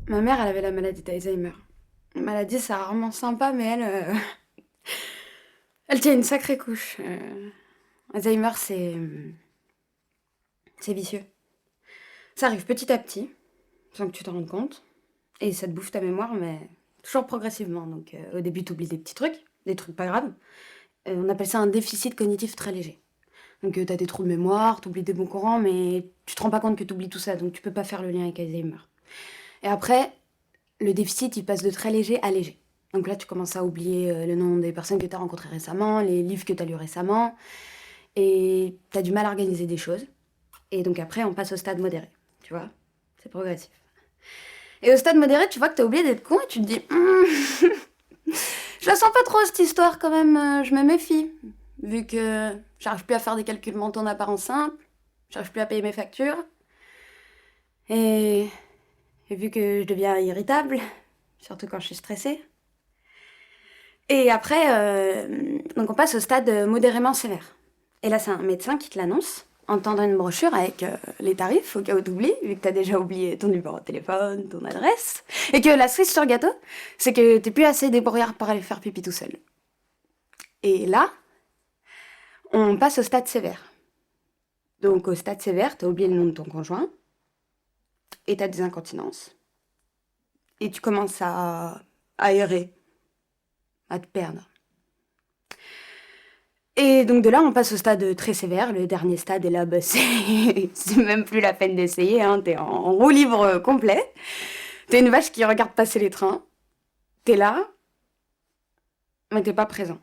Ma mère, elle avait la maladie d'Alzheimer. Une maladie, c'est rarement sympa, mais elle tient une sacrée couche. Alzheimer, c'est vicieux. Ça arrive petit à petit, sans que tu t'en rendes compte, et ça te bouffe ta mémoire, mais toujours progressivement. Donc, au début, t'oublies des petits trucs, des trucs pas graves. On appelle ça un déficit cognitif très léger. Donc, t'as des trous de mémoire, t'oublies des bons courants, mais tu te rends pas compte que t'oublies tout ça, donc tu peux pas faire le lien avec Alzheimer. Et après, le déficit, il passe de très léger à léger. Donc là, tu commences à oublier le nom des personnes que tu as rencontrées récemment, les livres que tu as lus récemment, et tu as du mal à organiser des choses. Et donc après, on passe au stade modéré, tu vois. C'est progressif. Et au stade modéré, tu vois que tu as oublié d'être con et tu te dis je la sens pas trop cette histoire quand même, je me méfie. Vu que j'arrive plus à faire des calculs mentaux en apparence simple, j'arrive plus à payer mes factures, et, et vu que je deviens irritable, surtout quand je suis stressée. Et après, donc on passe au stade modérément sévère. Et là, c'est un médecin qui te l'annonce en tendant une brochure avec les tarifs, au cas où t'oublies, vu que t'as déjà oublié ton numéro de téléphone, ton adresse. Et que la cerise sur le gâteau, c'est que t'es plus assez débrouillard pour aller faire pipi tout seul. Et là, on passe au stade sévère. Donc au stade sévère, t'as oublié le nom de ton conjoint, et t'as des incontinences. Et tu commences à errer, à te perdre. Et donc de là, on passe au stade très sévère. Le dernier stade, et là, bah, c'est même plus la peine d'essayer. Hein. T'es en roue libre complet. T'es une vache qui regarde passer les trains. T'es là, mais t'es pas présent.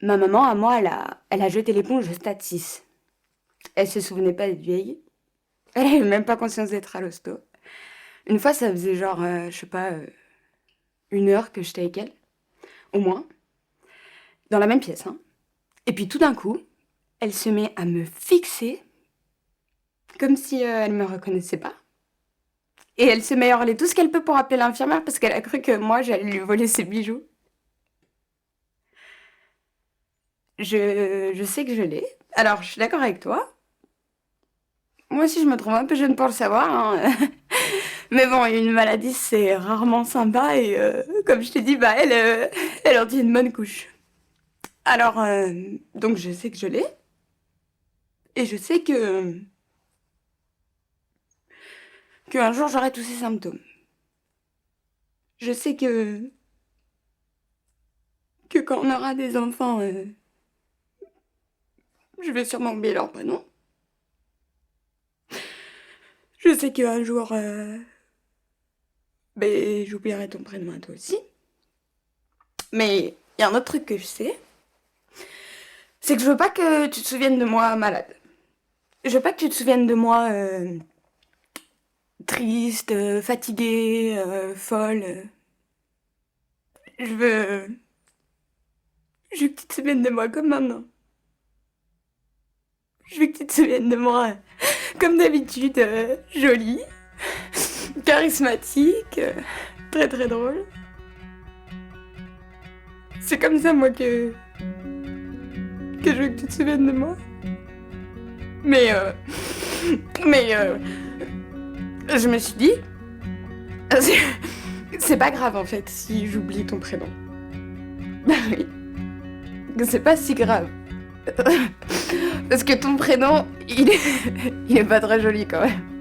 Ma maman, à moi, elle a jeté l'éponge au stade 6. Elle se souvenait pas d'être vieille. Elle avait même pas conscience d'être à l'hosto. Une fois, ça faisait genre, je sais pas, 1 heure que j'étais avec elle, au moins, dans la même pièce. Hein. Et puis tout d'un coup, elle se met à me fixer comme si elle me reconnaissait pas. Et elle se met à hurler tout ce qu'elle peut pour appeler l'infirmière parce qu'elle a cru que moi j'allais lui voler ses bijoux. Je sais que je l'ai. Alors je suis d'accord avec toi. Moi aussi je me trouve un peu jeune pour le savoir. Hein. Mais bon, une maladie c'est rarement sympa et comme je t'ai dit, bah elle en dit une bonne couche. Alors donc je sais que je l'ai et je sais que un jour j'aurai tous ces symptômes. Je sais que quand on aura des enfants, je vais sûrement oublier leur prénom. Je sais qu'un jour, ben, j'oublierai ton prénom à toi aussi. Mais il y a un autre truc que je sais, c'est que je veux pas que tu te souviennes de moi malade. Je veux pas que tu te souviennes de moi triste, fatiguée, folle. Je veux... Je veux que tu te souviennes de moi comme maintenant. Je veux que tu te souviennes de moi comme d'habitude, jolie, charismatique, très très drôle. C'est comme ça, moi, que je veux que tu te souviennes de moi. Mais, mais, je me suis dit, c'est c'est pas grave en fait si j'oublie ton prénom. Bah oui, c'est pas si grave. Parce que ton prénom, il est pas très joli quand même.